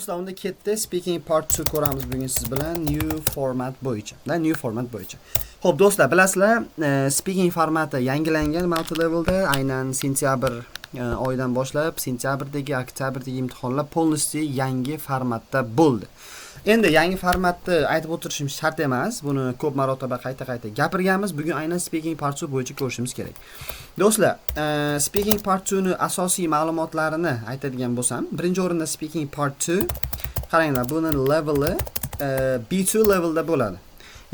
Do'stlar, unda ketdi. Speaking part 2 ko'ramiz bugun siz bilan new format bo'yicha. New format bo'yicha. Xo'p, do'stlar, bilasizlar, speaking formati yangilangan multi levelda aynan sentyabr oyidan boshlab sentyabrdagi, oktyabrdagi imtihonlar polностью yangi formatda bo'ldi. Endi yangi formatni aytib o'tirishim shart emas. Buni ko'p marotaba qayta-qayta gapirganmiz. Bugun aynan speaking part 2 bo'yicha ko'rishimiz kerak. Do'stlar, speaking part 2 ni asosiy ma'lumotlarini aytadigan bo'lsam, birinchi o'rinda speaking part 2 qaranglar, buni leveli B2 levelda bo'ladi.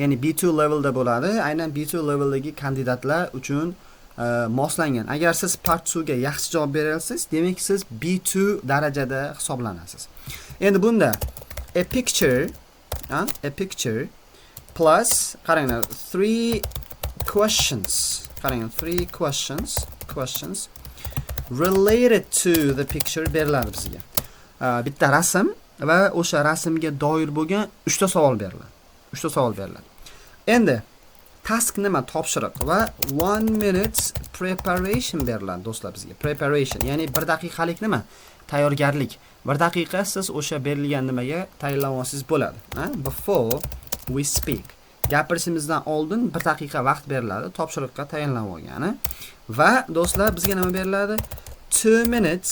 Ya'ni B2 levelda bo'ladi. Aynan B2 leveldagi kandidatlar uchun moslangan. Agar siz part 2 ga yaxshi javob berasiz, demak siz B2 darajada hisoblanasiz. Endi bunda a picture plus qaranglar 3 questions. Qaranglar, 3 questions related to the picture beriladi bizga. Bitta rasm va o'sha rasmga doir bo'lgan 3 ta savol beriladi. 3 ta savol beriladi. Endi task nima? Topshiriq va 1 minute preparation beriladi do'stlar bizga. Preparation, ya'ni 1 daqiqalik nima? Tayyorgarlik. 1 daqiqa siz o'sha berilgan nimaga tayyorlanasiz bo'ladi. Before we speak. Gapirishimizdan oldin 1 daqiqa vaqt beriladi topshiriqqa tayyorlanib olgani. Va do'stlar, bizga nima beriladi? 2 minutes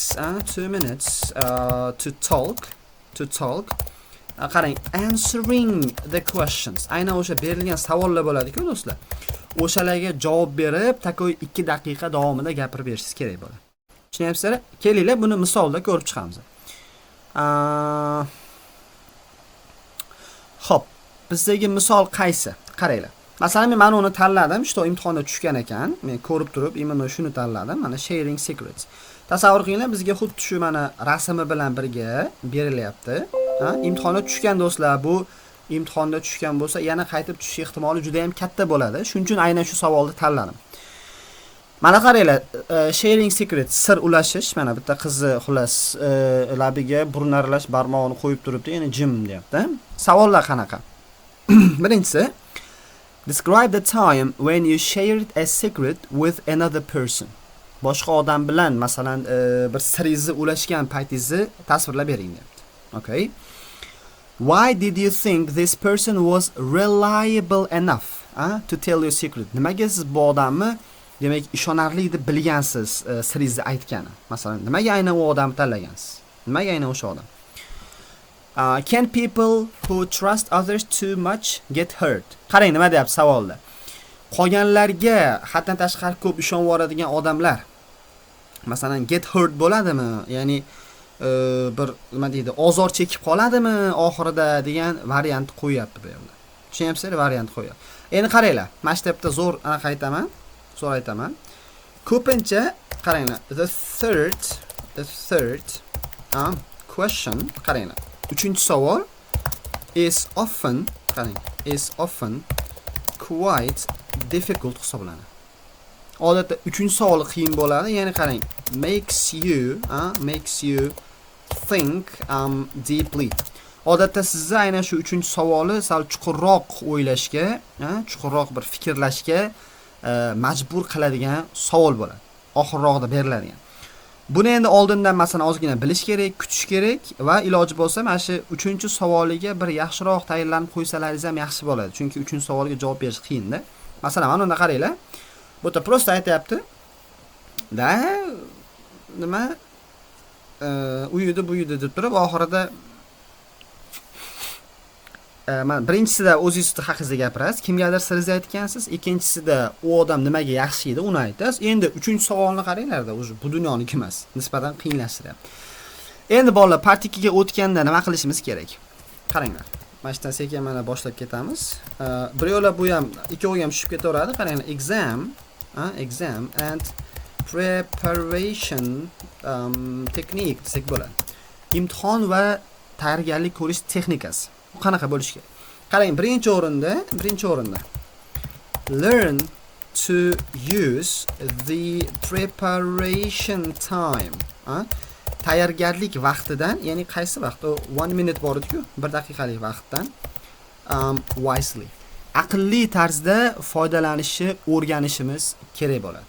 to talk. Qarang, answering the questions. Aynan o'sha berilgan savollar bo'ladi-ku do'stlar. O'shalarga javob berib, takoy 2 daqiqa davomida gapirib berishingiz kerak bo'ladi. Tushunyapsizlar? Kelinglar, buni misolda ko'rib chiqamiz. Xo'p, bizdagi misol qaysi? Qaranglar. Masalan, men mana uni tanladim, shu imtihonda tushgan ekan. Men ko'rib turib, imенно shuni tanladim. Mana sharing secrets. Tasavvur qilinglar, bizga xuddi shu mana rasmi bilan birga berilyapti. Imtihonda tushgan do'stlar, bu imtihonda tushgan bo'lsa, yana qaytib tushish ehtimoli juda ham katta bo'ladi. Shuning uchun aynan shu savolni tanladim. Mana qaranglar, sharing secret, sir ulashish. Mana bitta qizni xullas labiga burun aralash barmog'ini qo'yib turibdi, ya'ni jim deyapti. Savollar qanaqa? Birinchisi, describe the time when you shared a secret with another person. Boshqa odam bilan, masalan, bir siringizni ulashgan paytingizni tasvirlab bering deyapti. Okay. Why did you think this person was reliable enough to tell your secret? Nimaga siz bu odamni demak ishonarli deb bilgansiz siringizni aytgani? Masalan, nimaga aynan u odamni tanlagansiz? Nimaga aynan o'sha odam? Can people who trust others too much get hurt? Qarang, nima deyapti savolda. Qolganlarga haddan tashqari ko'p ishonib yoradigan odamlar masalan get hurt bo'ladimi? Ya'ni bir nima deydi, ozor chekib qoladimi oxirida degan variant qo'yapti bu yerda. Tushunyapsizlar, variant qo'yapti. Endi qaranglar, maktabda zo'r anaqa aytaman. Zo'r aytaman. Ko'pincha qaranglar, the third question, qaranglar. 3-savol is often quite difficult hisoblanadi. Odatda 3-savol qiyin bo'ladi, ya'ni qarang, makes you think deeply. Odatda sizni aynan shu 3-savoli sal chuqurroq o'ylashga, chuqurroq bir fikrlashga majbur qiladigan savol bo'ladi. Oxirroqda beriladigan. Buni endi oldindan masalan ozgina bilish kerak, kutish kerak va iloji bo'lsa mana shu 3-savoliga bir yaxshiroq tayyorlanib qo'ysalaringiz ham yaxshi bo'ladi. Chunki 3-savolga javob berish qiyin-da. Masalan, mana bunda qaranglar. Bu yerda prosta aytayapti. Da nima uyida deb turib oxirida mana birinchisida o'zingiz haqingizda gapirasiz, kimgadir siringizni aytgansiz, ikkinchisida u odam nimaga yaxshi edi, uni aytasiz. Endi 3-savolni qaranglarda, o'zi bu dunyoniki emas, nisbatan qiyinlashtiryapti. Endi bolalar, part 2 ga o'tganda nima qilishimiz kerak? Qaranglar. Mana shundan sekin mana boshlab ketamiz. Birolar bu ham ikkovi ham tushib ketaveradi. Qaranglar, exam and preparation technique desak bo'ladi. Imtihon va tayyorgarlik ko'rish texnikasi. Qanaqa bo'lishi kerak? Qarang, birinchi o'rinda learn to use the preparation time. Tayyorgarlik vaqtidan, ya'ni qaysi vaqt? O 1 minute bor edi-ku, 1 daqiqalik vaqtdan wisely. Aqlli tarzda foydalanishni o'rganishimiz kerak bo'ladi.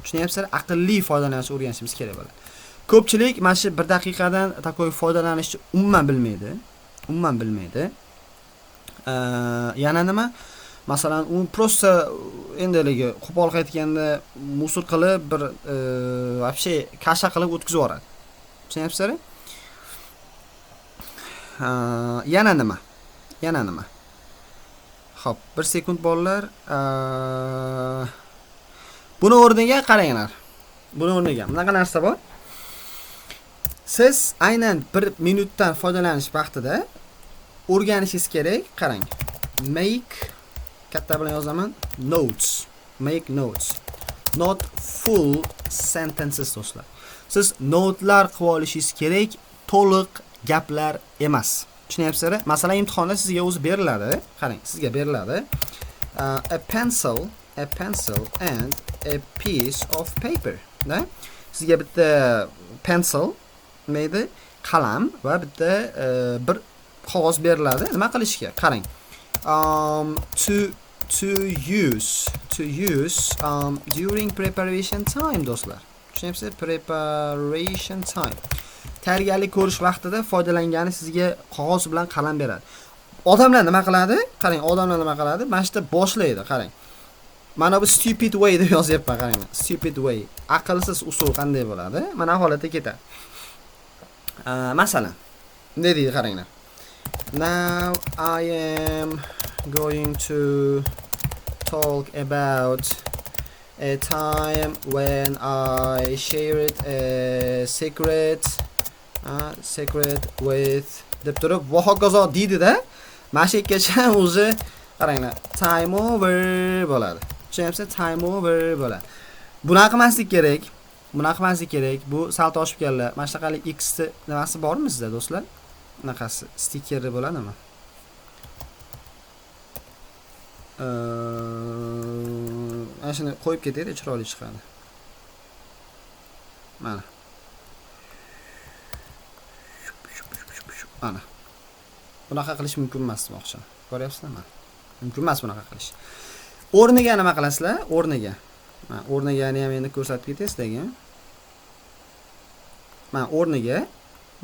Tushunyapsizlar? Aqlli foydalanishni o'rganishimiz kerak bo'ladi. Ko'pchilik mana shu 1 daqiqadan takoy foydalanishni umuman bilmaydi. Umuman bilmaydi. Yana nima? Masalan, u prosta endiligi qo'pol qaytganda musor qilib bir вообще kasha qilib o'tkazib yuboradi. Tushunyapsizlar? Yana nima? Yana nima? Xo'p, 1 sekund bolalar. Buni o'rniga qaranglar. Buni o'rniga bunaqa narsa bor. Siz aynan 1 minutdan foydalanish vaqtida o'rganishingiz kerak. Qarang. Make katta bilan yozaman. Notes. Make notes. Not full sentences do'stlar. Siz notlar qilib olishingiz kerak, to'liq gaplar emas. Tushunyapsizlar? Masalan, imtihonda sizga o'zi beriladi. Qarang, sizga beriladi. A pencil and a piece of paper. Da? Sizga bitta pencil, maybe qalam va bitta bir qog'oz beriladi. Nima qilishga? Qarang. To use during preparation time do'stlar. Tushunayapsizlar? Preparation time. Tayyorgarlik ko'rish vaqtida foydalangani sizga qog'oz bilan qalam beradi. Odamlar nima qiladi? Qarang, odamlar nima qiladi? Mana shu boshlaydi, qarang. Mana bu stupid way deb yozyapman, qarang. Stupid way. Aqlsiz usul qanday bo'ladi? Mana holatda ketadi. Masalan, ne deydi qaranglar. Now I am going to talk about a time when I shared a secret with deb turib va hokazo deydi-da. Mana shu yergacha o'zi qaranglar, time over bo'ladi. Tushunayapsiz? Time over bo'ladi. Bunaqa qilmaslik kerak. Bunaqa qilmaslik kerak. Bu sal toshib kellar. Mana shunaqalik X nimasi bormi sizda do'stlar? Bunaqasi stikeri bo'ladimi? Ana shuni qo'yib ketaylik, chiroyli chiqadi. Mana. Mana. Bunaqa qilish mumkin emas demoqchiman. Ko'ryapsizlarmi? Mumkin emas bunaqa qilish. O'rniga nima qilasizlar? O'rniga. Mana o'rnigani ham endi ko'rsatib ketay sizlarga. Mana o'rniga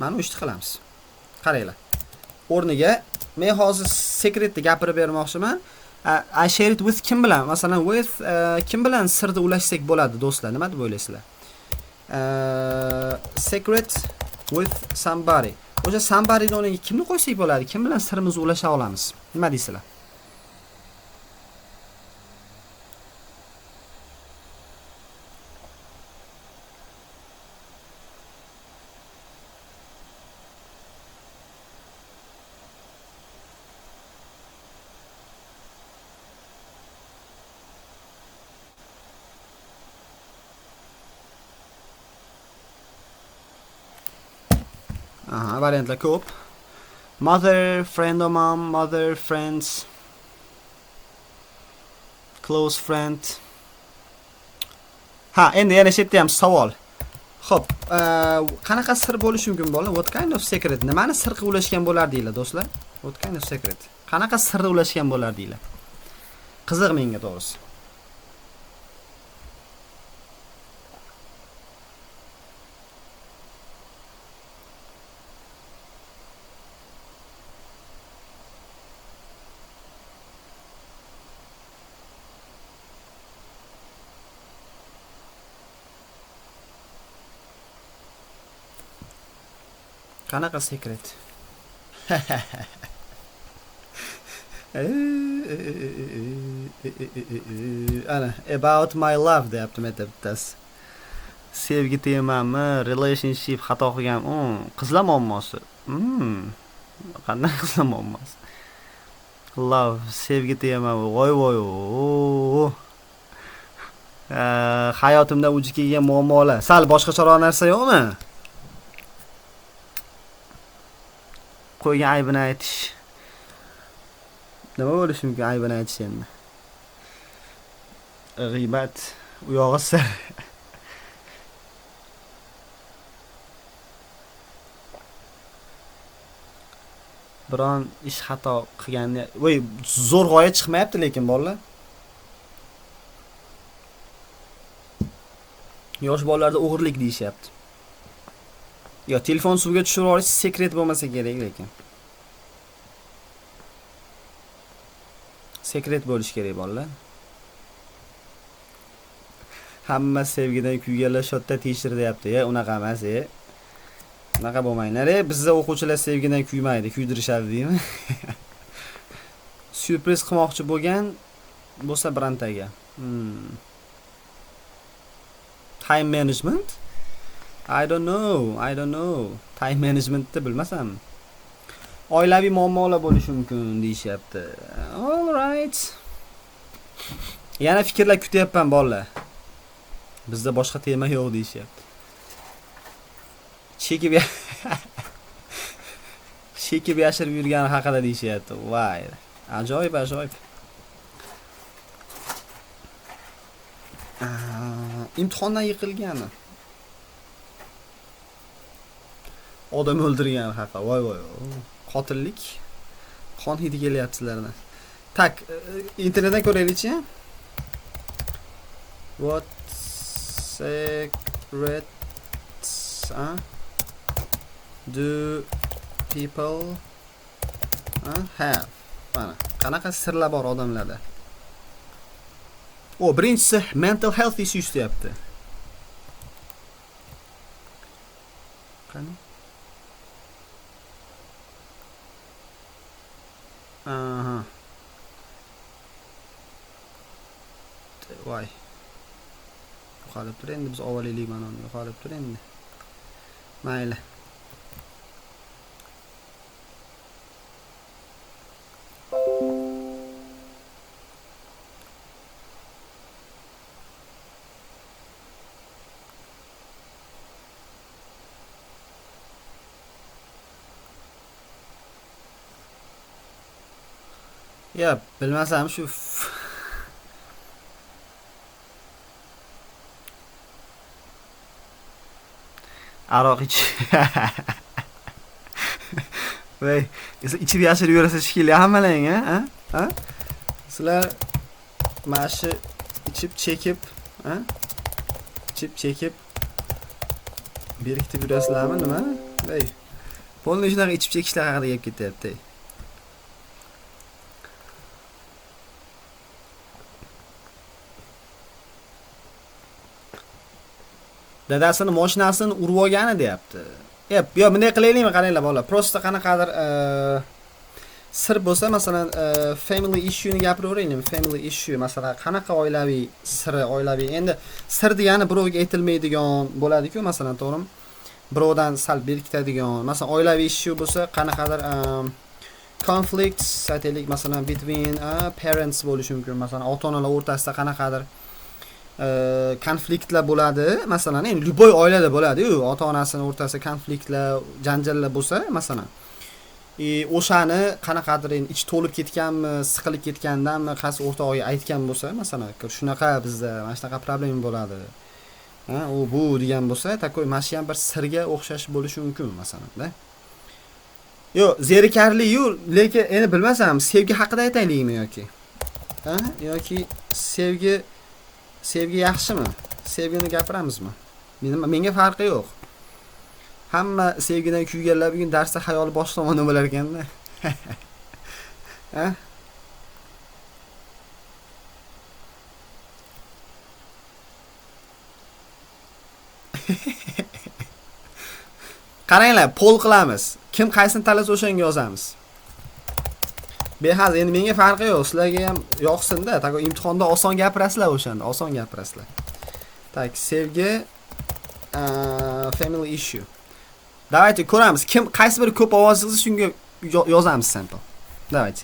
mana ishni qilamiz. Qaranglar. O'rniga men hozir sekretni gapirib bermoqchiman. I share it with kim bilan? Masalan, with kim bilan sirni ulashsak bo'ladi do'stlar? Nima deb o'ylaysizlar? Secret with somebody. O'sha somebody ni o'rniga kimni qo'ysak bo'ladi? Kim bilan sirimizni ulasha olamiz? Nima deysizlar? Variantlar ko'p. Mother, friend of mom, mother, friends, close friend. Endi yana shu yerda ham savol. Xo'p, qanaqa sir bo'lishi mumkin bola? What kind of secret? Nimani sir qilib ulashgan bo'lar deylar do'stlar? What kind of secret? Qanaqa sirni ulashgan bo'lar deylar? Qiziq menga to'g'risi. Qanaqa secret? Ana, about my love deyapti bittasi. Sevgi temami, relationship xato qilgan, qizlar muammosi. Qanday qizlar muammosi? Love, sevgi temami, voy. Hayotimda uji kelgan muammolar. Sal boshqacharoq narsa yo'qmi? Qo'ygan aybini aytish. Nima bo'lishi mumkin aybini aytish endi? G'iybat, u yog'i sir. Biron ish xato qilganni, voy, zo'r g'oya chiqmayapti lekin bolalar. Yosh bolalarda o'g'irlik deyishyapti. Yo, telefon suvga tushirib olish sekret bo'lmasa kerak lekin. Sekret bo'lish kerak bolalar. Hamma sevgidan kuyganlar shodda teashir deyapti. Unaqa emas, unaqa bo'lmanglar. Bizda o'quvchilar sevgidan kuymaydi, kuydirishadi deymi? Surpriz qilmoqchi bo'lgan bo'lsa birontaga. Time management? I don't know. Time management-ni bilmasam. Oilaviy muammolar bo'lishi mumkin deyishyapti. All right. Yana fikrlar kutyapman bolalar. Bizda boshqa tema yo'q deyishyapti. Chekib yashirib yurgani haqida deyishyapti. Voy. Ajoyib. Imtihondan yiqilgani. Odam o'ldirgan haqida. Voy. Qotillik. Qon hidi kelyapti sizlardan. Tak, internetdan ko'raylik-chi. What secrets do people have? Mana, qanaqa sirlar bor odamlarda? Birinchisi mental health issues deyapti. Qani? Aha. Voy. Yo'qolib tur endi biz avvaliylik mana uni yo'qolib tur endi. Mayli. Ya, bilmasam shu aroq ich. Voy, ichib yashirib yurasiz shekilli hammalang, ha? Sizlar mashi ichib chekib berkitib yurasizlarmi nima? Voy. Polni shunaqa ichib chekishlar haqida gap ketyapti. Dadasini mashinasini urib olgani deyapti. Yo, bunday qilaylikmi, qaranglar bolalar. Prosta qanaqadir sir bo'lsa, masalan, family issue ni gapiraveraylikmi? Family issue, masalan, qanaqa oilaviy siri, oilaviy. Endi sir degani birovga aytilmaydigan bo'ladi-ku, masalan, to'g'rimi? Birovdan sal berkitadigan. Masalan, oilaviy issue bo'lsa, qanaqadir conflicts, aytaylik, masalan, between parents bo'lishi mumkin. Masalan, ota-onalar o'rtasida qanaqadir konfliktlar bo'ladi. Masalan, endi любой oilada bo'ladi-ku, ota-onasini o'rtasida konfliktlar, janjallar bo'lsa, masalan. O'shani qanaqadir endi ich to'lib ketganmi, siqilib ketgandanmi, qaysi o'rtog'iga aytgan bo'lsa, masalan, shunaqa bizda mana shunaqa problem bo'ladi. U bu degan bo'lsa, takoy mana shu ham bir sirga o'xshash bo'lishi mumkin, masalan-da. Yo, zerikarli yu, lekin endi bilmasam, sevgi haqida aytaylikmi yoki? Yoki sevgi yaxshimi? Sevgini gapiramizmi? Menga farqi yo'q. Hamma sevgidan kuyganlar bugun darsda xayol bosh tomonda bo'lar ekanda. Qaranglar, poll qilamiz. Kim qaysini tanlasa o'shanga yozamiz. Behaz, endi menga farqi yo'q. Sizlarga ham yoqsin-da. Tago imtihonda oson gapirasizlar o'shanda, oson gapirasizlar. Tak, sevgi family issue. Давайте ko'ramiz. Kim qaysi biri ko'p ovoz chiqsa shunga yozamiz sample. Давайте.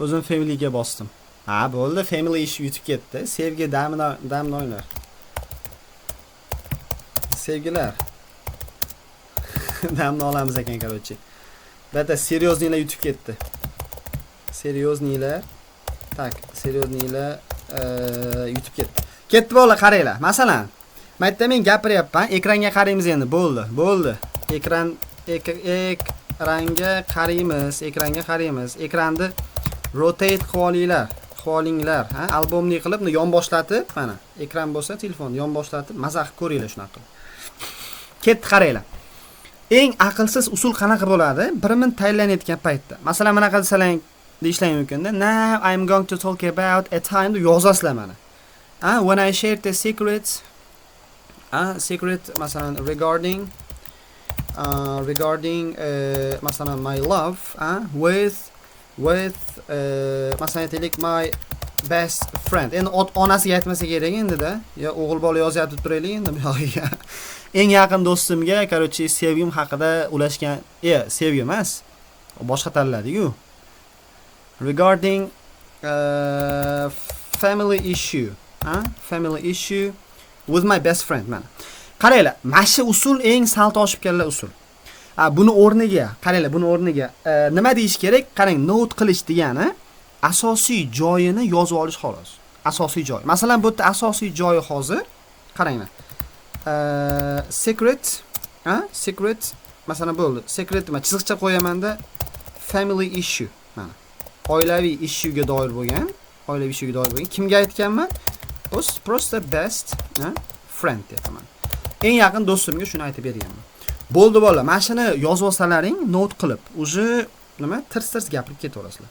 O'zim familyga bosdim. Ha, bo'ldi, family ish yutib ketdi. Sevgi damni o'ynar. Sevgilar. Damni olamiz ekan, короче. Bata serioznilar yutib ketdi. Serioznilar Tak, Seryodnilar yutib ketdi. Ketdi bolalar, qaranglar. Masalan, men aytdim, men gapiryapman, ekranga qaraymiz endi, bo'ldi. Ekranga qaraymiz. Ekranni rotate qilinglar, ha? Albomni qilib, yonboshlatib, mana, ekran bo'lsa, telefonni yonboshlatib, maza qilib ko'ringlar shunaqa. Ketdi, qaranglar. Eng aqlsiz usul qanaqa bo'ladi? Birini tayyorlanayotgan paytda. Masalan, mana qilsalang deyishlar mumkinda. Now I'm going to talk about a time deb yozasizlar mana. When I shared the secret, masalan regarding masalan my love, with masalan aytaylik my best friend. Endi onasiga aytmasa kerak endi-da. Yo o'g'il bola yozyapti turaylik endi bu yo'g'iga. Eng yaqin do'stimga, короче, sevgim haqida ulashgan, sevgi emas. Boshqa tanladi-ku. Regarding family issue with my best friend, mana. Qaranglar, mana shu usul eng salt oshib kelgan usul. Buni o'rniga, qaranglar, nima deyish kerak? Qarang, note qilish degani asosiy joyini yozib olish xolos. Asosiy joy. Masalan, bu yerda asosiy joyi hozir, qaranglar. Secret, masalan bo'ldi. Secret nima chiziqcha qo'yamanda family issue, mana. Oilaviy issuega doir bo'lgan, kimga aytganman? Просто best friend deyapman. Eng yaqin do'stimga shuni aytib berganman. Bo'ldi bolalar, mana shuni yozib olsalaring, note qilib, уже nima tirs gapirib ketaverasizlar.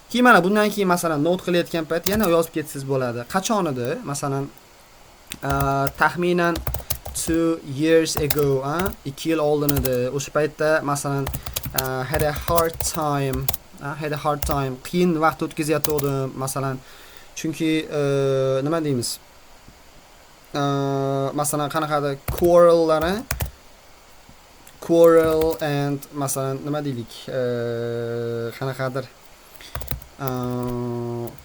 Keyin mana bundan keyin masalan note qilayotgan payt yana yozib ketsangiz bo'ladi. Qachon edi? Masalan, taxminan 2 years ago, 2 yil oldin edi. O'sha paytda masalan had a hard time, qiyin vaqt o'tkazayotgandim, masalan. Chunki nima deymiz? Masalan qanaqadir quarrel and masalan nima deylik? Qanaqadir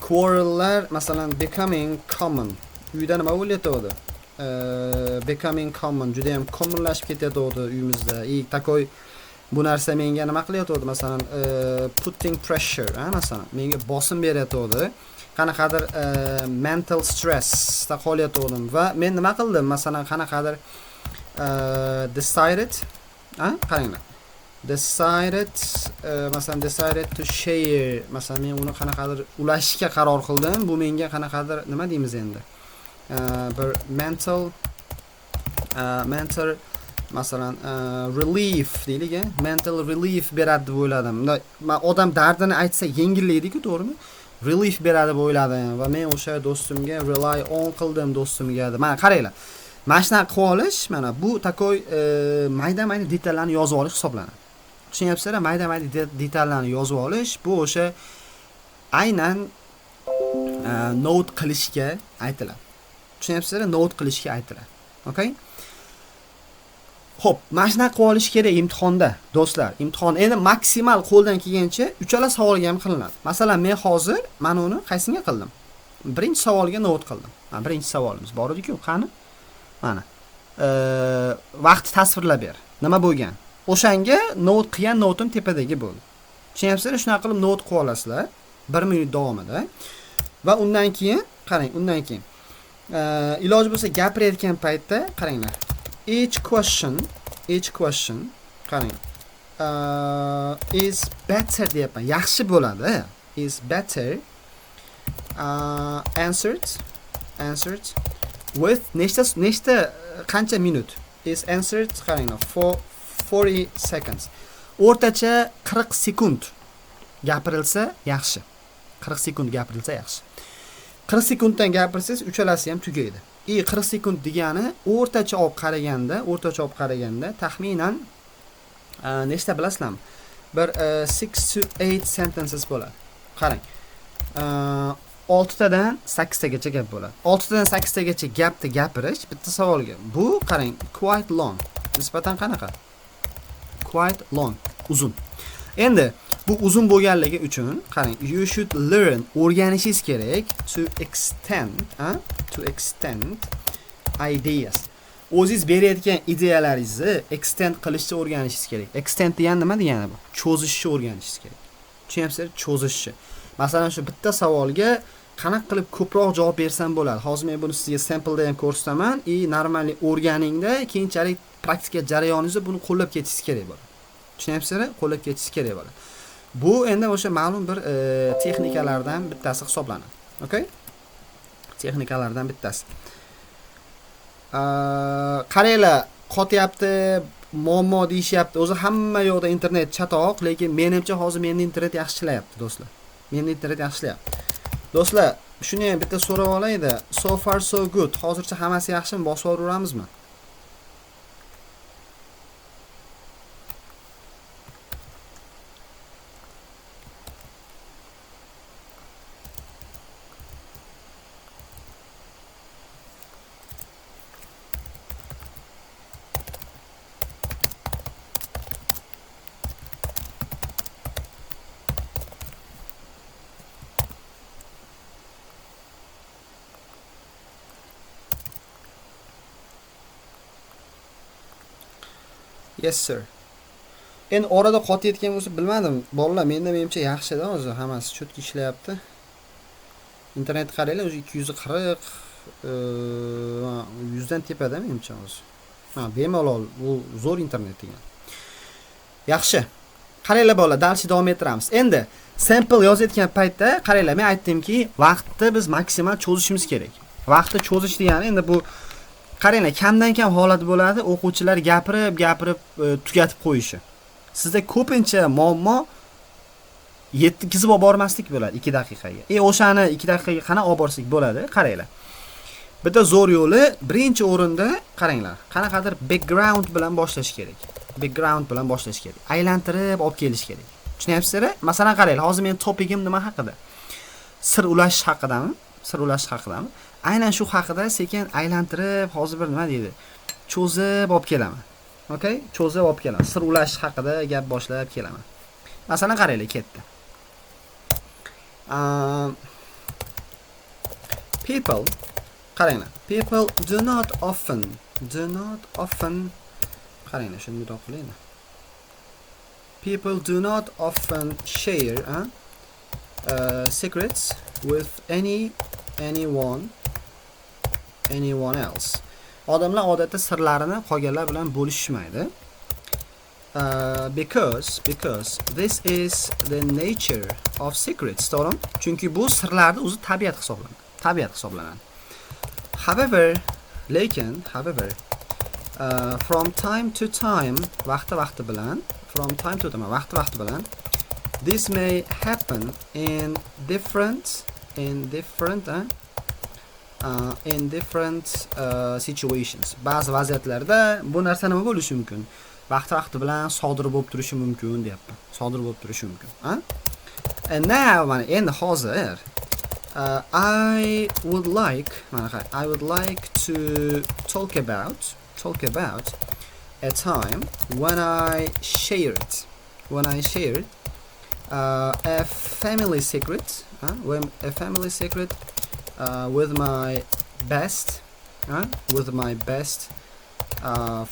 quarrellar masalan becoming common. Uyda nima bo'layotdi? Becoming common, juda ham commonlashib ketyapti uyimizda. Takoy bu narsa menga nima qilyapti? Masalan, putting pressure, masalan, menga bosim beryapti. Qanaqadir mental stress da qolyaptim va men nima qildim? Masalan, qanaqadir decided, qaranglar. Decided to share. Masalan, men uni qanaqadir ulashishga qaror qildim. Bu menga qanaqadir nima deymiz endi? Bir mental masalan relief deylik, mental relief beradi deb o'yladim. Odam dardini aytsa yengillaydi-ku, to'g'rimi? Relief beradi deb o'yladim va men o'sha do'stimga rely on qildim do'stimga. Mana qaranglar. Mana shunaqa qilib olish, mana bu takoy mayda-mayda detallarni yozib olish hisoblanadi. Tushunyapsizlar? Mayda-mayda detallarni yozib olish bu o'sha aynan note qilishga aytiladi. Tushunyapsizlar? Note qilishga aytiladi. Okay? Xo'p, mana shunaqa qilib olish kerak imtihonda, do'stlar. Imtihon endi maksimal qo'ldan kelgancha uchala savolga ham qilinadi. Masalan, men hozir mana uni qaysiga qildim? Birinchi savolga note qildim. Mana birinchi savolimiz bor edi-ku, qani? Mana. Vaqtni tasvirlab ber. Nima bo'lgan? O'shanga note qilgan notim tepadagi bo'ldi. Tushunyapsizlar? Shunaqa qilib note qilib olasizlar 1 minut davomida. Va undan keyin, qarang, iloji bo'lsa gapirayotgan paytda qaranglar. Each question qarang. Is better deyapman. Yaxshi bo'ladi. Is better answered with nechta qancha minut? Is answered qaranglar for 40 seconds. O'rtacha 40 sekund gapirilsa yaxshi. 40 sekund gapirilsa yaxshi. 40 sekunddan gapirsangiz uchalasi ham tugaydi. 40 sekund degani o'rtacha olib qaraganda taxminan nechta bilasizlarmi? Bir 6 to 8 sentences bo'ladi. Qarang. 6 tadan 8 tagacha gap bo'ladi. 6 tadan 8 tagacha gapni gapirish bitta savolga. Bu qarang, quite long. Nisbatan qanaqa? Quite long, uzun. Endi bu uzun bo'lganligi uchun qarang, you should learn, o'rganishingiz kerak to extend ideas. O'zingiz berayotgan ideyalaringizni extend qilishni o'rganishingiz kerak. Extend degani nima degani bu? Cho'zishni o'rganishingiz kerak. Tushunyapsizlar? Cho'zishni. Masalan, shu bitta savolga qanaqa qilib ko'proq javob bersam bo'ladi. Hozir men buni sizga sampleda ham ko'rsataman. Normalniy o'rganingda, keyinchalik praktika jarayoningizda buni qo'llab ketishingiz kerak bo'ladi. Tushunyapsizlar? Qo'llab ketishingiz kerak bo'ladi. Bu endi o'sha ma'lum bir texnikalardan bittasi hisoblanadi. Okay? Texnikalardan bittasi. Qaranglar, qotyapti, muammo deyishyapti. O'zi hamma yoqda internet chatoq, lekin menimcha hozir meni internet yaxshi ishlayapti, do'stlar. Meni internet yaxshi ishlayapti. Do'stlar, shuni ham bitta so'rab olaydi. So far so good. Hozircha hammasi yaxshimi? Bosib o'raveramizmi? Yes sir. Endi orada qotayotgan bo'lsa bilmadim. Bolalar, menimcha yaxshi-da hozir hammasi cho'tki ishlayapti. Internet qaranglar, o'zi 240 100 dan tepada menimcha hozir. Bemalol, bu zo'r internet degan. Yaxshi. Qaranglar bolalar, darsni davom ettiramiz. Endi sample yozayotgan paytda qaranglar, men aytdimki, vaqtni biz maksimal cho'zishimiz kerak. Vaqtni cho'zish degani endi bu qaranglar, kamdan kam holat bo'ladi, o'quvchilar gapirib tugatib qo'yishi. Sizda ko'pincha muammo yetkazib olib bormaslik bo'ladi 2 daqiqaga. O'shani 2 daqiqaga qanaqa olib borsak bo'ladi? Qaranglar. Bitta zo'r yo'li, birinchi o'rinda qaranglar, qanaqadir background bilan boshlash kerak. Background bilan boshlash kerak. Aylantirib olib kelish kerak. Tushunyapsizlar? Masalan, qaranglar, hozir men topigim nima haqida? Sir ulash haqidami? Sir ulash haqidami? Aynan shu haqida sekin aylantirib, hozir bir nima deydi? Cho'zib olib kelaman. Okay? Cho'zib olib kelaman. Sir ulash haqida gap boshlab kelaman. Masalan, qaranglar, ketdi. People, qaranglar. People do not often qaranglar, shuni buyoq qilaymi? People do not often share secrets with anyone else. Odamlar odatda sirlarini qolganlar bilan bo'lishmaydi. Because this is the nature of secrets. To'g'rimi? Chunki bu sirlarning o'zi tabiat hisoblanadi. However, from time to time, vaqti bilan, this may happen in different situations. Ba'zi vaziyatlarda bu narsa nima bo'lishi mumkin? Vaqti bilan sodir bo'lib turishi mumkin, deyapman. Sodir bo'lib turishi mumkin, And now, endi hozir I would like to talk about a time when I shared a family secret, with my best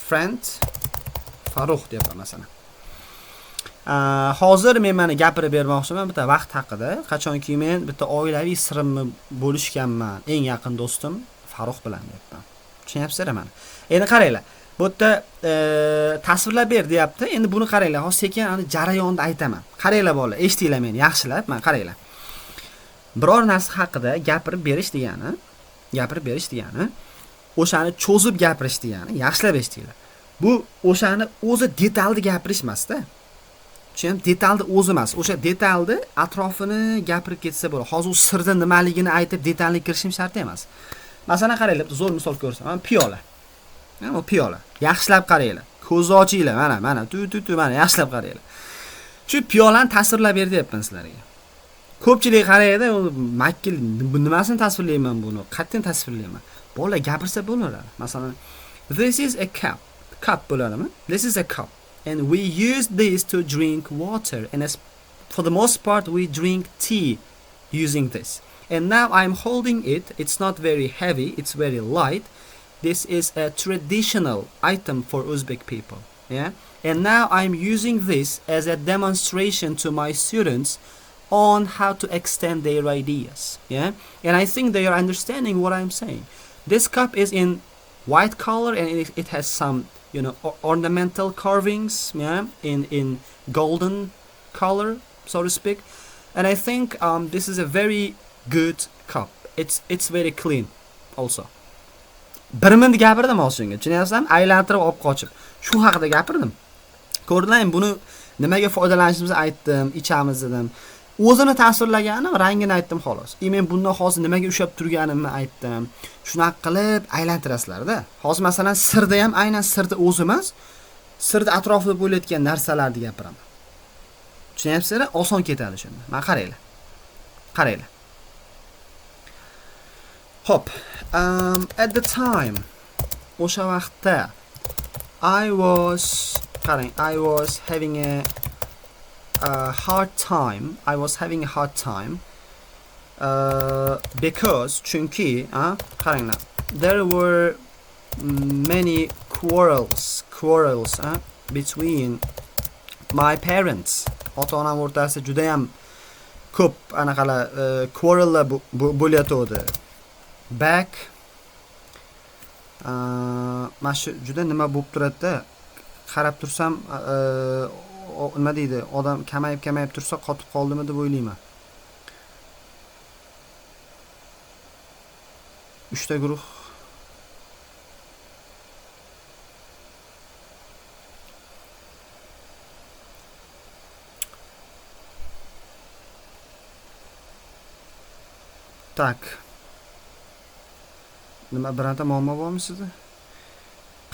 friend Farruh deyapman masalan. Hozir men mana gapirib bermoqchiman bitta vaqt haqida. Qachonki men bitta oilaviy sirimni bo'lishganman eng yaqin do'stim Farruh bilan deyapman. Tushunyapsizlar mana. Endi qaranglar. Bu yerda tasvirlab ber deyapti. Endi buni qaranglar. Hozir sekin ani jarayonni aytaman. Qaranglar bolalar, eshitinglar meni yaxshilab. Mana qaranglar. Biror narsa haqida gapirib berish degani, o'shani cho'zib gapirish degani, yaxshilab eshitinglar. Bu o'shani o'zi detalda gapirish emas-da. Tushunyapsizmi? Detalda o'zi emas. O'sha detalda atrofini gapirib ketsa bo'ladi. Hozir u sirda nimaligini aytib detalga kirishim shart emas. Masalan, qaranglar, zo'r misol ko'rsaman. Piyola. Mana piyola. Yaxshilab qaranglar. Ko'z ochinglar. Mana, mana yaxshilab qaranglar. Shu piyolani tasvirlab ber deyapman sizlarga. Ko'pchilik qaraydi, makkil nimasini tasvirlayman buni? Qattiq tasvirlayman. Bola gapirsa bo'laveradi. Masalan, this is a cup. Cup bo'ladimi? This is a cup. And we use this to drink water. And for the most part, we drink tea using this. And now I'm holding it. It's not very heavy. It's very light. This is a traditional item for Uzbek people. Yeah. And now I'm using this as a demonstration to my students on how to extend their ideas. Yeah, and I think they are understanding what I'm saying. This cup is in white color and it has some, you know, ornamental carvings. Yeah, in golden color, so to speak. And I think this is a very good cup. It's very clean also. Bir minut gapirdim hozirga, tushunyapsizmi? Aylantirib olib qochib. Shu haqida gapirdim. Ko'rdingmi, buni nimaga foydalanishimizni aytdim, ichamiz dedim. O'zini ta'sirlaganim, rangini aytdim xolos. Men bundan hozir nimaga ushab turganimni aytdim. Shunaqa qilib aylantirasizlar-da. Hozir masalan sirda ham aynan sirda o'zi emas, sirda atrofida bo'layotgan narsalarni gapiraman. Tushunyapsizlar? Oson ketadi shunda. Mana qaranglar. Qaranglar. Hop. At the time, o'sha vaqtda I was having a hard time. I was having a hard time because chunki, qaranglar, there were many quarrels between my parents. Ota-onam o'rtasida juda ham ko'p anaqalar quarrellar bo'layotdi. Back mana shu juda nima bo'lib turadi-da. Qarab tursam nima deydi, odam kamayib tursa qotib qoldimi deb o'ylayman. 3 ta guruh tak. Nima birorta muammo bormi sizda?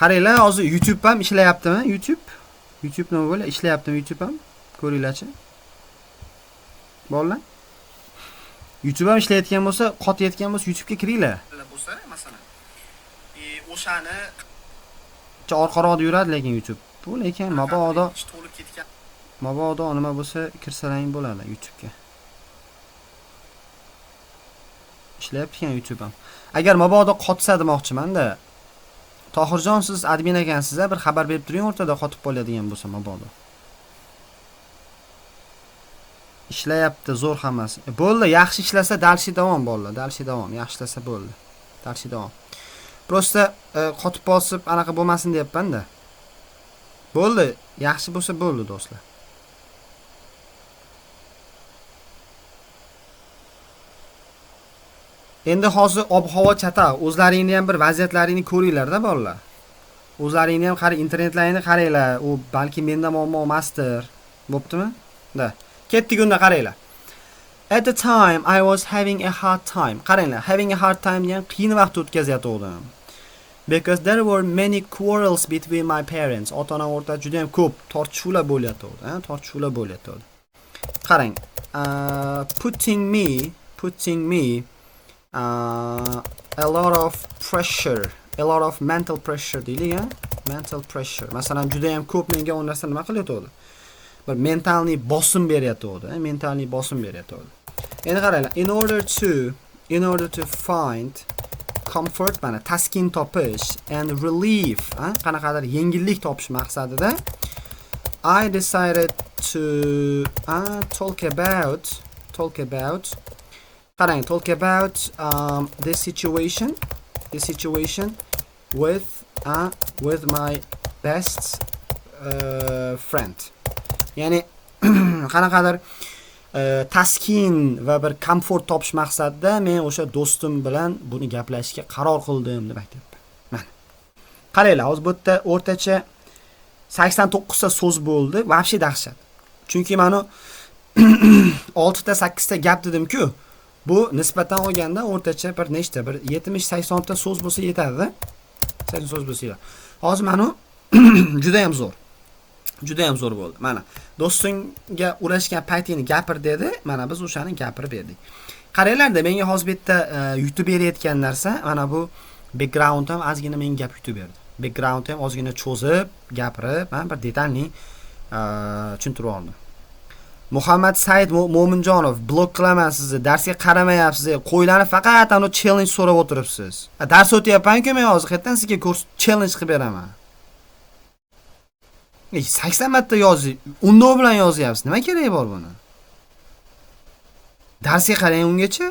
Qaranglar, hozir YouTube ham ishlayaptimi? YouTube nima bo'la? Ishlayaptimi YouTube ham? Ko'ringlarchi. Bolalar. YouTube ham ishlayotgan bo'lsa, qotayotgan bo'lsa, YouTube'ga kiringlar. Bo'lsa, masalan. O'shani orqaroqda yuradi lekin YouTube. Bu lekin mabodo to'lib ketgan. Mabodo nima bo'lsa, kirsalaring bo'ladi YouTube'ga. Ishlayapti ekan YouTube ham. Agar mabodo qotsa demoqchiman-da. Tohirjon, siz admin ekansiz-a, bir xabar berib turing, o'rtada qotib qoladigan bo'lsa mabodo. Ishlayapti zo'r hammasi. Bo'ldi, yaxshi ishlasa dalshi davom bolalar, dalshi davom. Yaxshi ishlasa bo'ldi. Dalshi davom. Prosta qotib bosib anaqa bo'lmasin deyapman-da. Bo'ldi, yaxshi bo'lsa bo'ldi do'stlar. Endi hozir ob-havo chata, o'zlaringni ham bir vaziyatlaringni ko'ringlar-da bolalar. O'zlaringni ham qarang, internetlaringni qaranglar. U balki menda muammo emasdir. Bo'ptimi? Da. Ketdik unda qaranglar. At the time I was having a hard time. Qaranglar, having a hard time degan qiyin vaqt o'tkazayotgandim. Because there were many quarrels between my parents. Ota-onam o'rtasida juda ham ko'p tortishuvlar bo'layotdi, tortishuvlar bo'layotdi. Qarang, putting me a lot of pressure, a lot of mental pressure deylik, mental pressure. Masalan, juda ham ko'p menga u narsa nima qilyotdi? Bir mentalni bosim beryapti, mentalni bosim beryapti. Endi qaranglar, in order to find comfort, mana taskin topish and relief, qanaqadir yengillik topish maqsadida I decided to talk about this situation with my best friend. Ya'ni qanaqadir taskin va bir komfort topish maqsadida men o'sha do'stim bilan buni gaplashishga qaror qildim deb aytyapman. Mana. Qaranglar, hozir bu yerda o'rtacha 89 ta so'z bo'ldi. Vobshe dahshat. Chunki mana 6 ta 8 ta gap dedim-ku. Bu nisbatan olganda o'rtacha bir nechta, bir 70-80 ta so'z bo'lsa yetadi-da. 80 so'z bo'lsa yetadi. Hozir mana juda ham zo'r. Juda ham zo'r bo'ldi. Mana do'stingga urashgan paytingni gapir dedi. Mana biz o'shani gapirib berdik. Qaranglar-da, menga hozir bu yerda YouTube berayotgan narsa, mana bu background ham ozgina menga gap YouTube berdi. Background ham ozgina cho'zib, gapirib, men bir detalni tushuntirib oldim. Muhammad Said Mo'minjonov, blok qilaman sizni, darsga qaramayapsiz, qo'ylarni faqat ana challenge so'rab o'tiribsiz. Dars o'tyapman-ku men hozir, qayerdan sizga kurs challenge qilib beraman. 80 marta yozing, undov bilan yozyapsiz. Nima keragi bor buni? Darsga qarang ungacha.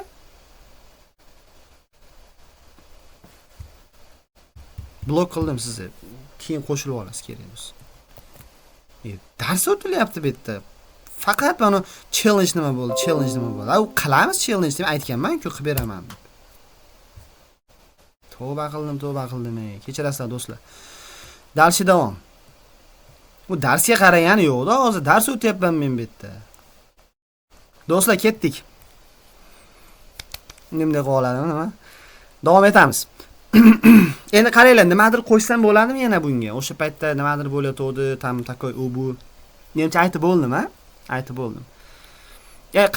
Blok qildim sizni. Keyin qo'shilib olasiz kerak bo'lsa. Dars o'tilyapti bu yerda. Faqat mana challenge nima bo'ldi? Challenge nima bo'ldi? U qilamiz challenge deb aytganman-ku, qilib beraman. Tavba qildim. Kechirasizlar do'stlar. Dalshi davom. Bu darsga qaragani yo'q-da, hozir dars o'tyapman men bu yerda. Do'stlar ketdik. Nimda qoladi nima? Davom etamiz. Endi qaranglar, nimadir qo'shsam bo'ladimi yana bunga? O'sha paytda nimadir bo'layotdi, tam takoy u bu. Menimcha aytib bo'ldim-a? Aytib bo'ldim.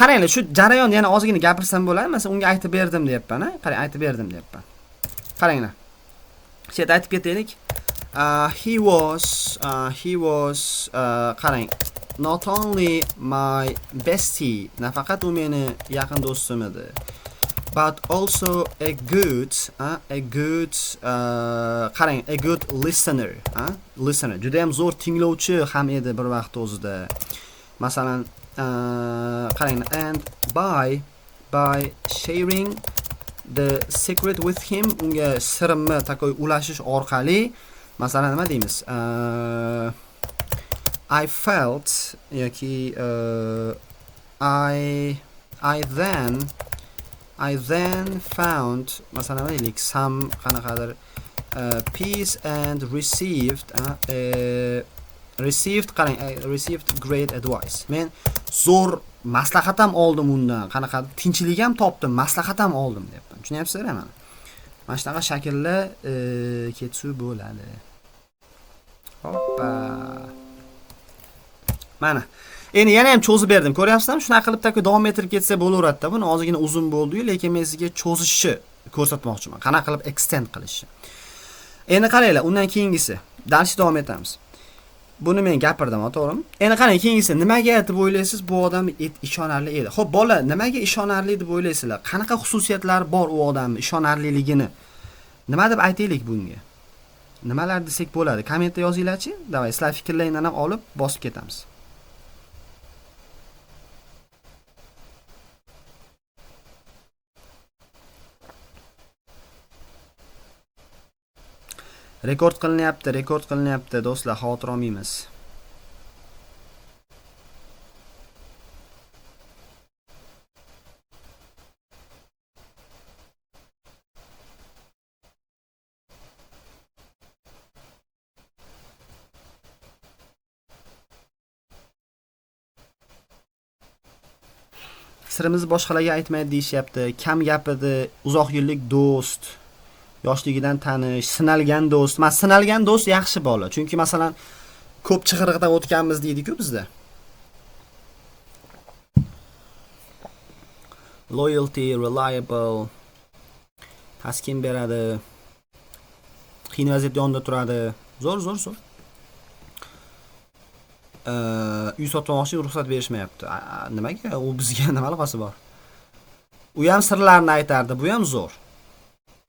Qaranglar, shu jarayonni yana ozgina gapirsam bo'ladimi? Masalan, unga aytib berdim deyapman-a? Qarang, aytib berdim deyapman. Qaranglar. Shu yerda aytib ketaylik. He was qarang, not only my bestie, nafaqat u meni yaqin do'stim edi, but also a good qarang, a good listener, listener. Juda ham zo'r tinglovchi ham edi bir vaqt o'zida. Masalan, qarang, and by sharing the secret with him, unga sirimni takoy ulashish orqali, masalan nima deymiz? I felt yoki I then found, masalan nima deylik, some qanaqadir peace and received great advice. Men zo'r maslahat ham oldim undan. Qanaqadir tinchlik ham topdim, maslahat ham oldim deyapman. Tushunyapsizlar mana? Mana shunaqa shaklda ketsu bo'ladi. Hoppa. Mana. Endi yana ham cho'zib berdim. Ko'ryapsizlarmi? Shunaqa qilib davom ettirib ketsa bo'laveradi-da. Buni ozgina uzun bo'ldi-yu, lekin men sizga cho'zishni ko'rsatmoqchiman. Qanaqa qilib extend qilishni. Endi qaranglar, undan keyingisi. Darsni davom etamiz. Buni men gapirdim, to'g'rimi? Endi qarang, keyingisi nimaga deb o'ylaysiz bu odam ishonarli edi? Xo'p, bola, nimaga ishonarli deb o'ylaysizlar? Qanaqa xususiyatlari bor u odamning ishonarliligini? Nima deb aytaylik bunga? Nimalar desak bo'ladi? Kommentda yozinglar-chi. Davay, sizlar fikrlaringlarni ham olib bosib ketamiz. Rekord qilinyapti, do'stlar, xavotir olmaymiz. Sirimizni boshqalarga aytmaydi deyishyapti. Kam gapidi, uzoq yillik do'st. Yoshligidan tanish, sinalgan do'st. Mas sinalgan do'st yaxshi bola. Chunki masalan ko'p chig'iriqdan o'tganmiz deydi-ku bizda. Loyalty, reliable, taskin beradi. Qiyin vaziyatda yonida turadi. Zo'r. Uy sotmoqchi ruxsat berishmayapti. Nimaga? U bizga nima aloqasi bor? U ham sirlarni aytardi, bu ham zo'r.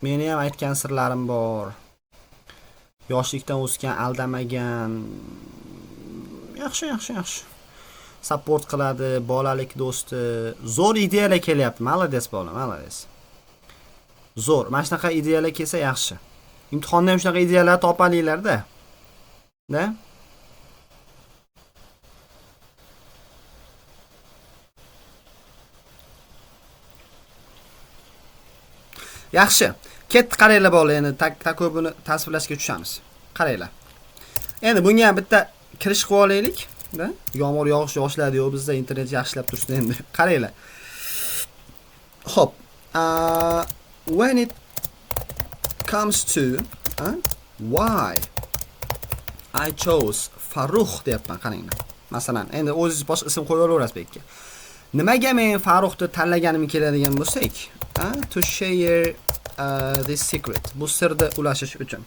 Meni ham aytgan sirlarim bor. Yoshlikdan o'sgan, aldamagan. Yaxshi. Support qiladi, bolalik do'sti. Zo'r ideyalar kelyapti. Malades bola, malades. Zo'r. Mana shunaqa ideyalar kelsa yaxshi. Imtihonda ham shunaqa ideyalar topalinglar-da. Da? Yaxshi. Ketdi, qaranglar bola, endi takoy buni tasvirlashga tushamiz. Qaranglar. Endi bunga ham bitta kirish qilib olaylik, da? Yomg'ir yog'ish boshladi-yu, bizda internet yaxshilab tursin endi. Qaranglar. Xo'p. When it comes to why I chose Farruh deyapman, qaranglar. Masalan, endi o'zingiz boshqa ism qo'yib olaverasiz bekka. Nimaga men Farruhni tanlaganim keladigan bo'lsak, to share this secret. Bu sirni ulashish uchun.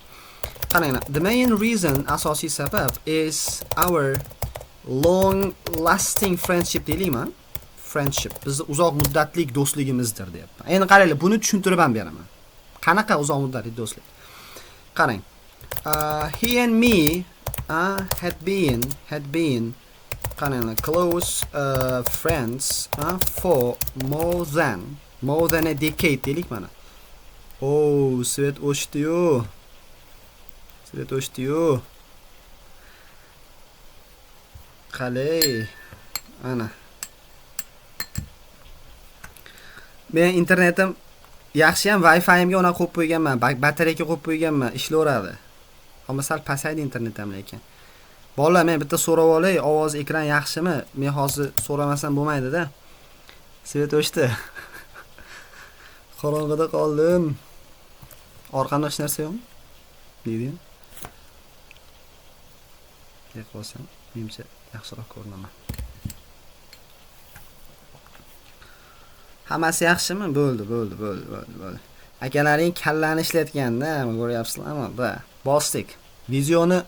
Qaranglar, the main reason, asosiy sabab is our long lasting friendship deylikmi? Friendship. Biz uzoq muddatlik do'stligimizdir deyapman. Endi qaranglar, buni tushuntirib ham beraman. Qanaqa uzoq muddatli do'stlik? Qarang. He and me had been Qaranglar, close friends for more than a decade deylik mana. Oh, svet o'chdi-yu. Svet o'chdi-yu. Qalay. Ana. Men internetim yaxshi ham Wi-Fi'imga ona qo'yib qo'yganman, batareyaga qo'yib qo'yganman, ishlayveradi. Ammo sal pasaydi internetim lekin. Bolalar, men bitta so'rab olay, ovoz ekran yaxshimi? Men hozir so'ramasam bo'lmaydi-da. Svet o'chdi. Qorong'ida qoldim. Orqamda hech narsa yo'qmi? Deydi. Tek qolsam, menimcha yaxshiroq ko'rinaman. Hammasi yaxshimi? Bo'ldi. Akalaring kallani ishlatganda, ko'ryapsizlarmi? Bosdik. Videoni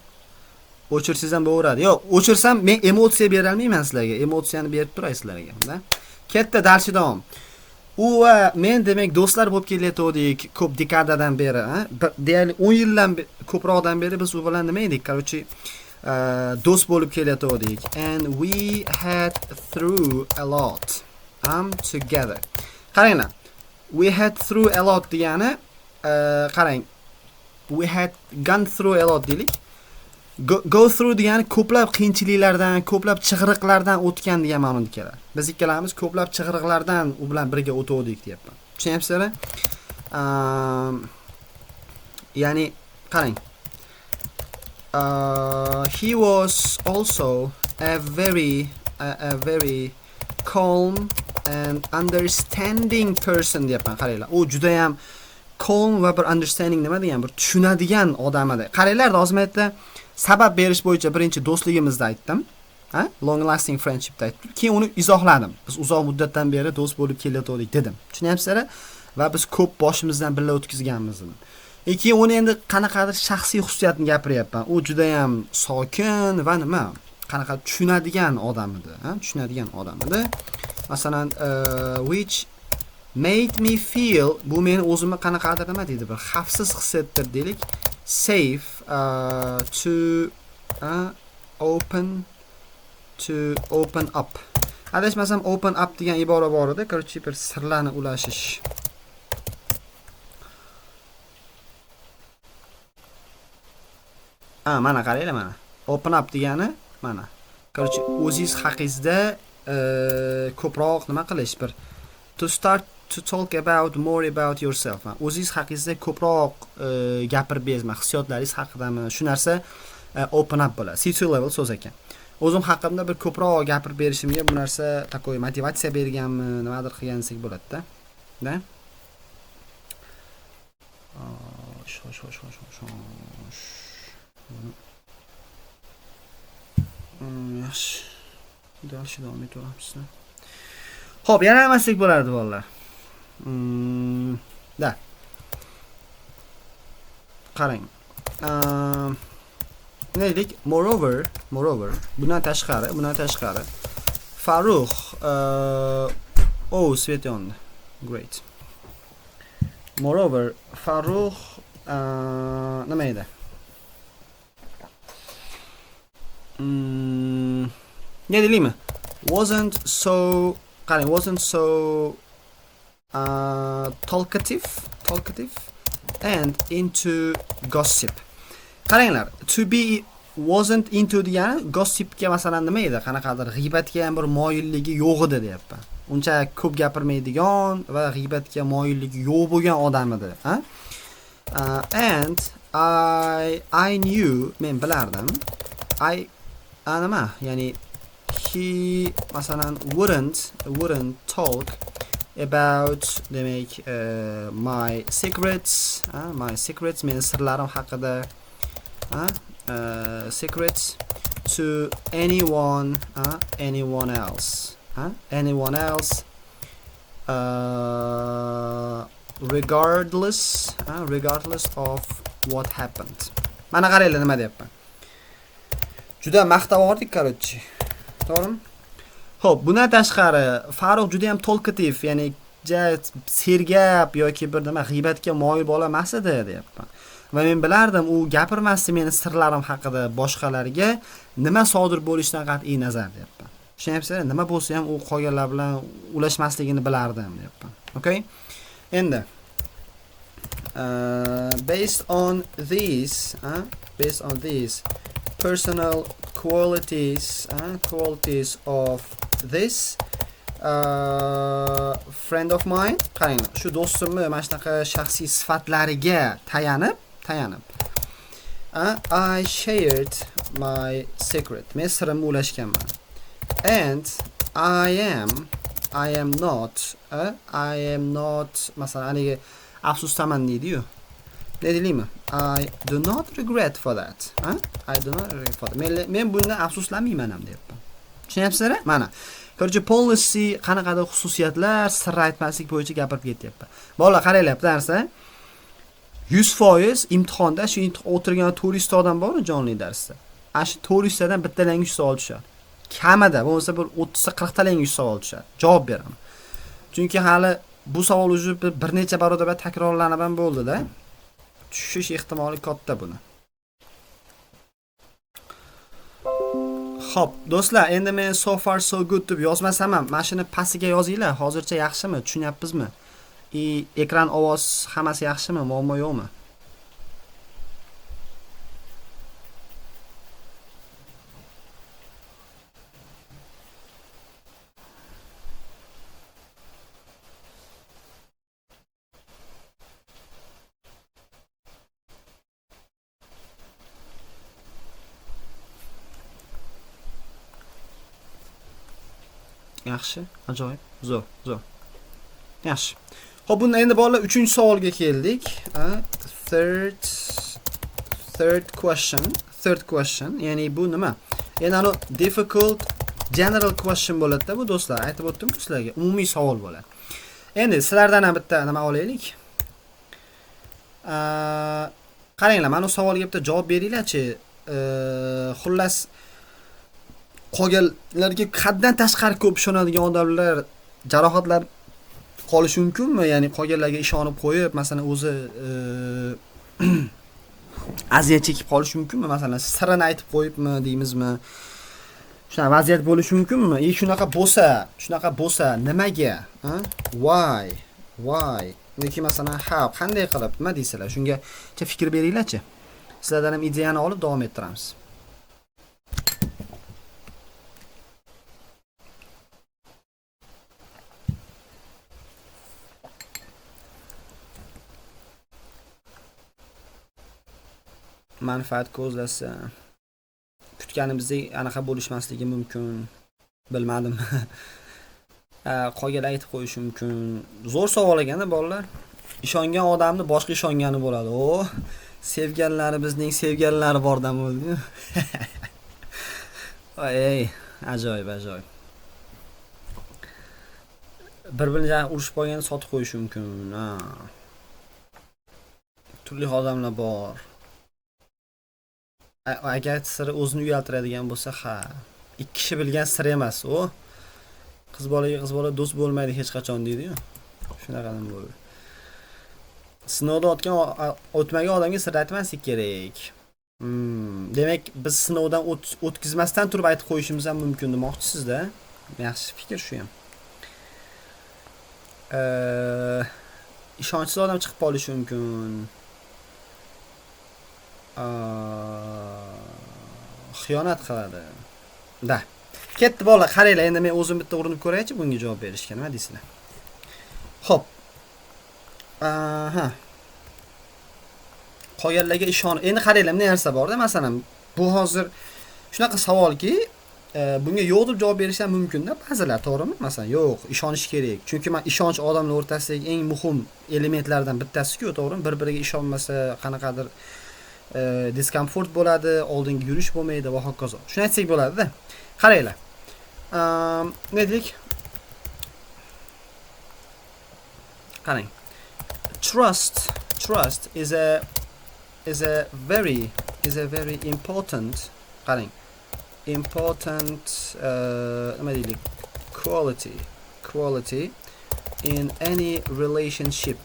o'chirsangiz ham bo'laveradi. Yo'q, o'chirsam men emotsiya bera olmayman sizlarga. Emotsiyani berib turay sizlarga, da. Katta darsga davom. U va men demak do'stlar bo'lib kelayotgandik ko'p dekadadan beri, deyarli 10 yildan ko'proqdan beri biz u bilan nima edik? Qarochi do'st bo'lib kelayotgandik. And we had through a lot. Together. Qaranglar. We had through a lot degani qarang. We had gone through a lot deylik. Go through degani ko'plab qiyinchiliklardan, ko'plab chig'iriqlardan o'tgan degan ma'noda keladi. Biz ikkalamiz ko'plab chig'iriqlardan u bilan birga o'tdik deyapman. Tushunyapsizlar? Ya'ni qarang. He was also a very calm and understanding person deyapman. Qaranglar. U juda ham calm va bir understanding nima degan, bir tushunadigan odam edi. Qaranglar, hozirda sabab berish bo'yicha birinchi do'stligimizda aytdim. Long lasting friendshipda aytdim. Keyin uni izohladim. Biz uzoq muddatdan beri do'st bo'lib kelayotgandik dedim. Tushunyapsizlar? Va biz ko'p boshimizdan birga o'tkazganmiz dedim. Keyin uni endi qanaqadir shaxsiy xususiyatini gapiryapman. U juda ham sokin va nima, qanaqa tushunadigan odam edi, tushunadigan odam edi. Masalan, which made me feel, bu meni o'zimni qanaqadir nima deydi, bir xavfsiz his ettirdik. Safe to open up. Adashmasam open up degan ibora bor edi. Qarochi bir sirlarni ulashish. Mana qaranglar mana. Open up degani mana. Qarochi o'zingiz haqingizda ko'proq nima qilish, bir to start to talk more about yourself. O'zingiz haqingizda ko'proq gapirib berma, hissiyotlaringiz haqidami, shu narsa open up bo'ladi. C2 level so'z ekan. O'zim haqimda bir ko'proq gapirib berishimga bu narsa takoy motivatsiya berganmi, nimadir qilgansak bo'ladi-da. Da? Yaxshi. Yaxshi davom etaveramiz. Xo'p, yana nima bo'lardi bolalar? Da. Qarang. Neydik? Moreover, bundan tashqari. Farruh, svet yondi. Great. Moreover, Farruh nima edi? Ne deylikmi? Wasn't so talkative and into gossip. Qaranglar, to be wasn't into degani gossipga masalan nima edi? Qanaqadir g'iybatga ham bir moyilligi yo'q edi deyapman. Uncha ko'p gapirmaydigan va g'iybatga moyilligi yo'q bo'lgan odam edi, and I knew, men bilardim. Nima? Ya'ni he masalan wouldn't talk about demak my secrets, men sirlarim haqida secrets to anyone else, regardless of what happened. Mana qaranglar nima deyapman. Juda maqtavordik qarochi. To'g'rimi? Xo'p, bundan tashqari Farruh juda ham talkative, ya'ni sergap yoki bir nima g'iybatga moyil bola emas edi deyapman. Va men bilardim u gapirmasdi meni sirlarim haqida boshqalarga nima sodir bo'lishidan qat'iy nazar deyapman. Tushunyapsizlar? Nima bo'lsa ham u qolganlar bilan ulashmasligini bilardim deyapman. Okay? Endi based on these personal qualities of this friend of mine, qarang, shu do'stimni mana shunaqa shaxsiy sifatlariga tayanib I shared my secret. Men sirimni ulashganman. And I am not masalan haligi afsusdaman deydi-yu. Ne deymi? I do not regret for that. I do not regret for that. Men bundan afsuslanmayman ham deyapman. Tushunyapsizlar? Mana Korchi policy qanaqadir xususiyatlar, sir aytmaslik bo'yicha gapirib ketyapman. Bolalar qaranglar, bir narsa 100% imtihonda shu o'tirgan 400 odam bor-ku jonli darsda. Ana shu 400 dan bittadan 100 savol tushadi. Kamida bo'lmasa bir 30-40 tadan 100 savol tushadi. Javob beraman. Chunki hali bu savol o'zi bir necha barobar takrorlanib ham bo'ldi-da. Tushish ehtimoli katta buni. Xo'p, do'stlar, endi men so far so good deb yozmasam ham, mana shuni pastiga yozinglar. Hozircha yaxshimi? Tushunyapsizmi? Ekran ovoz hammasi yaxshimi? Muammo yo'qmi? Yaxshi, ajoyib, zo'r. Yaxshi. Xo'p, bunda endi bolalar 3-savolga keldik. Third question, ya'ni bu nima? Endi ana difficult general question bo'ladi-da bu do'stlar. Aytib o'tdim-ku sizlarga, umumiy savol bo'ladi. Endi sizlardan ham bitta nima olaylik. Qaranglar, mana bu savolga bitta javob beringlar-chi. Xullas qolganlarga qaddan tashqari ko'p ishonadigan odamlar jarohatlar qolishi mumkinmi? Ya'ni qolganlarga ishonib qo'yib, masalan, o'zi aziyat chekib qolishi mumkinmi? Masalan, sirini aytib qo'yibmi deymizmi? Shunaqa vaziyat bo'lishi mumkinmi? Shunaqa bo'lsa, nimaga? Why? Yoki masalan, how? Qanday qilib? Nima deysizlar? Shunga fikr beringlar-chi. Sizlardan ham ideyani olib davom ettiramiz. Manfaat ko'zlasa, kutganimizdek anaqa bo'lishmasligi mumkin. Bilmadim. Qolganlar aytib qo'yishi mumkin. Zo'r savol ekan-da bolalar. Ishongan odamni boshqa ishongani bo'ladi. Sevganlari bizning sevganlari bordan bo'ldi. Ey, ajoyib. Bir-biriga urushib qolganda sotib qo'yishi mumkin. Turli odamlar bor. Agar siri o'zini uyaltiradigan bo'lsa, ikki kishi bilgan sir emas u. Qiz bola do'st bo'lmaydi hech qachon deydi-yu. Shunaqadan bo'ldi. Sinovdan o'tmagan odamga sir aytmaslik kerak. Demak, biz sinovdan o'tkazmasdan turib aytib qo'yishimiz ham mumkin demoqchisizda. Yaxshi fikr shu ham. Ishonchsiz odam chiqib qolishi mumkin. Xiyonat qiladi. Ketdi bolalar, qaranglar, endi men o'zim bitta urinib ko'raychi bunga javob berishga, nima deysizlar? Xo'p. Qolganlarga ishonib. Endi qaranglar, nima narsa bor-da, masalan, bu hozir shunaqa savolki, bunga yo'q deb javob berish ham mumkin-da, ba'zilar, to'g'rimi? Masalan, yo'q, ishonish kerak. Chunki men ishonch odamlar o'rtasidagi eng muhim elementlardan bittasi-ku, to'g'rimi? Bir-biriga ishonmasa, qanaqadir diskomfort bo'ladi, oldinga yurish bo'lmaydi va hokazo. Shuni aytsak bo'ladi-da. Qaranglar. Ne dedik? Qarang. Trust is a very important, qarang, important nima deylik, quality in any relationship.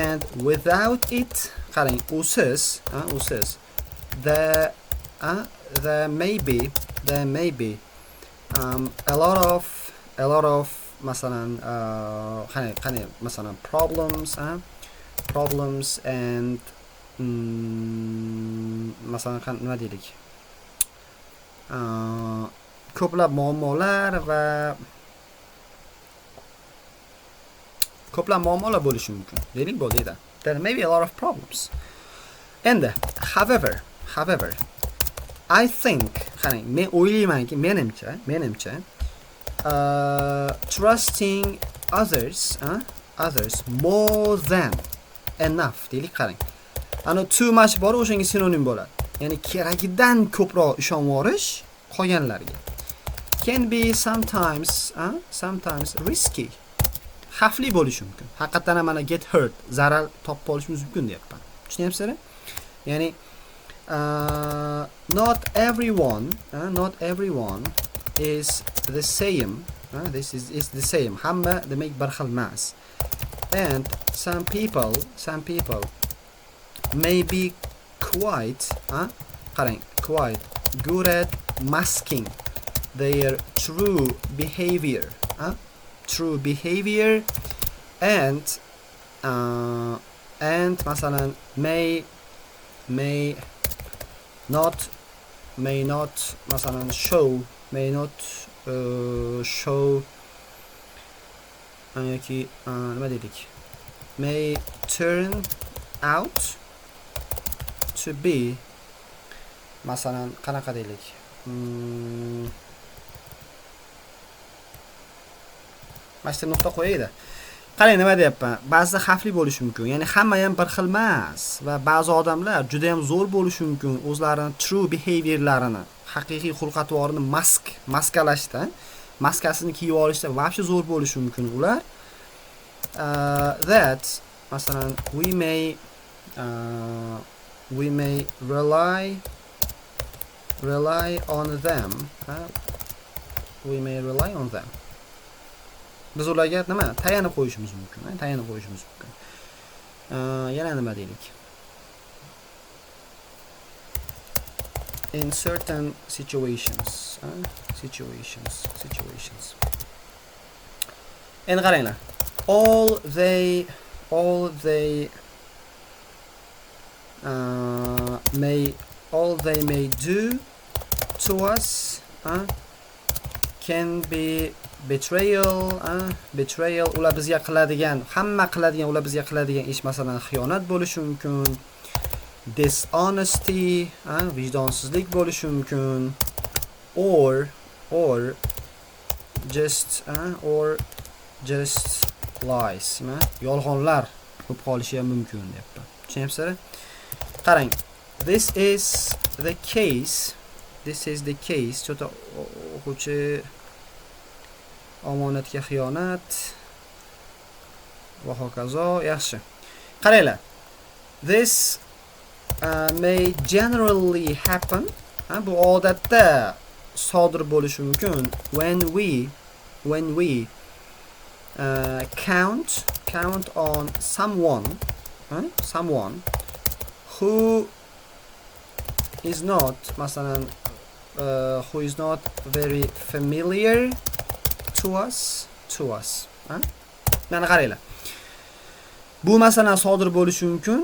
And without it, qarang, usiz there may be a lot of masalan qani masalan problems and masalan nima deylik ko'plab muammolar bo'lishi mumkin deylik bo'ldi. There may be a lot of problems. And however I think qani men o'ylaymanki menimcha trusting others more than enough deylik qarang. Ana too much bor o'shanga sinonim bo'ladi. Ya'ni keragidan ko'proq ishonib yorish qolganlarga. Can be sometimes risky. Xavfli bo'lishi mumkin. Haqiqatan ham mana get hurt, zarar topib olishimiz mumkin deyapman. Tushunyapsizlar? Ya'ni not everyone is the same. This is the same. Hamma demak bir xil emas. And some people may be quite good at masking their true behavior. And masalan may not masalan show nima deylik, may turn out to be masalan qanaqa deylik mashta nuqta qo'yaydi. Qarang nima deyapman, ba'zida xavfli bo'lishi mumkin, ya'ni hamma ham bir xil emas va ba'zi odamlar juda ham zo'r bo'lishi mumkin, o'zlarining true behaviorlarini, haqiqiy xulq-atvorini maskalashda, maskasini kiyib olishda vobshe zo'r bo'lishi mumkin ular. That masalan we may rely on them. Biz ularga nima tayanib qo'yishimiz mumkin. Yana nima deylik? In certain situations. Endi qaranglar. All they may do to us can be betrayal. Ular bizga qiladigan, ular bizga qiladigan ish masalan xiyonat bo'lishi mumkin. Dishonesty, vijdonsizlik bo'lishi mumkin. Or just lies, yolg'onlar bo'lib qolishi ham mumkin deyapman. Tushunyapsizlar? Qarang, this is the case. Chota o'quvchi omonatga xiyonat va hokazo. Yaxshi. Qaranglar. This may generally happen. Bu odatda sodir bo'lishi mumkin when we count on someone who is not masalan who is not very familiar to us. Mana qaranglar. Bu masalan sodir bo'lishi mumkin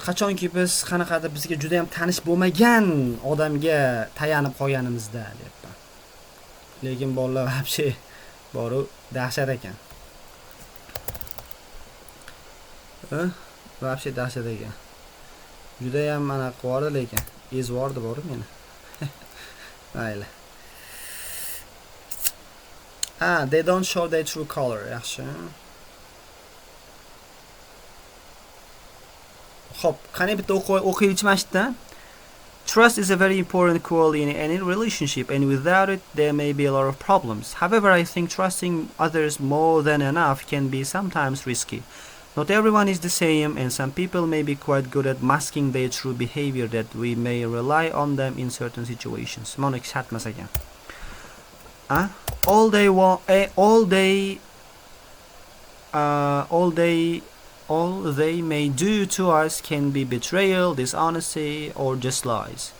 qachonki biz qanaqadir bizga juda ham tanish bo'lmagan odamga tayanib qolganimizda deyapman. Lekin bolalar vobshe boru dahshat ekan. Vobshe dahshat ekan. Juda ham mana qo'rdi lekin ezvordi boru meni. Mayli. They don't show their true color. Yaxshi. Hop, qani bitta o'qiychi mashitda. Trust is a very important quality in any relationship, and without it there may be a lot of problems. However, I think trusting others more than enough can be sometimes risky. Not everyone is the same, and some people may be quite good at masking their true behavior, that we may rely on them in certain situations. Mana shartmas ekan. All they may do to us can be betrayal, dishonesty, or just lies.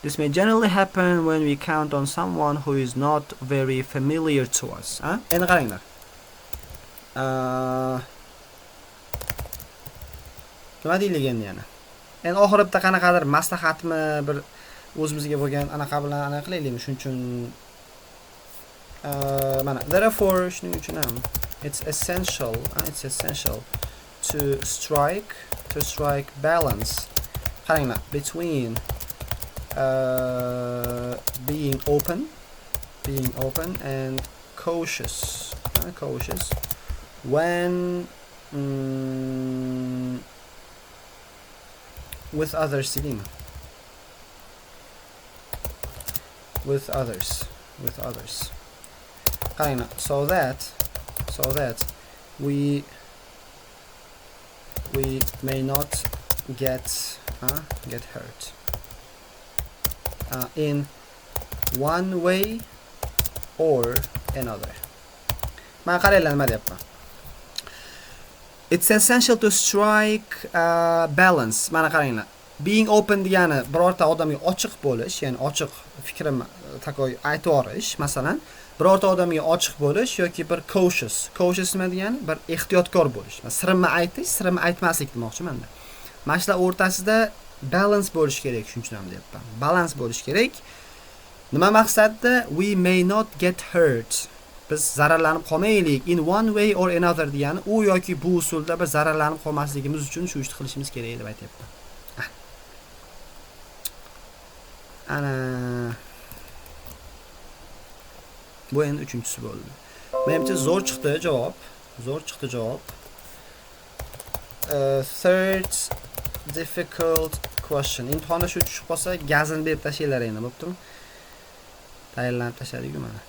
This may generally happen when we count on someone who is not very familiar to us. Endi qaranglar. Nima deylik endi yana? Endi oxiri bitta qanaqadir maslahatmi, bir o'zimizga bo'lgan anaqa bilan anaqa qilaylikmi? Shuning uchun mana therefore shuning uchun ham it's essential to strike balance. Qaranglar, between being open and cautious when with others kind of, so that we may not get hurt in one way or another. Mana qaranglar nima deyapman. It's essential to strike balance. Mana qaranglar. Being open degani birorta odamga ochiq bo'lish, ya'ni ochiq fikrim takoy aytib yorish, masalan, birorta odamga ochiq bo'lish yoki bir cautious nima degani? Bir ehtiyotkor bo'lish. Sirimni aytish, sirimni aytmaslik demoqchiman-da. Mana shular o'rtasida balance bo'lish kerak, shuning uchun ham deyapman. Balance bo'lish kerak. Nima maqsadda? We may not get hurt. Biz zararlanib qolmaylik in one way or another degani u yoki bu usulda bir zararlanib qolmasligimiz uchun shu ishni qilishimiz kerak deb aytyapman. Ana bu endi 3-chisi bo'ldi. Menimcha zo'r chiqdi javob. Third difficult question. Imtihonda shu tushib qolsa gazini berib tashlanglar endi, bo'ptimi? Tayyorlanib tashladik-ku mana.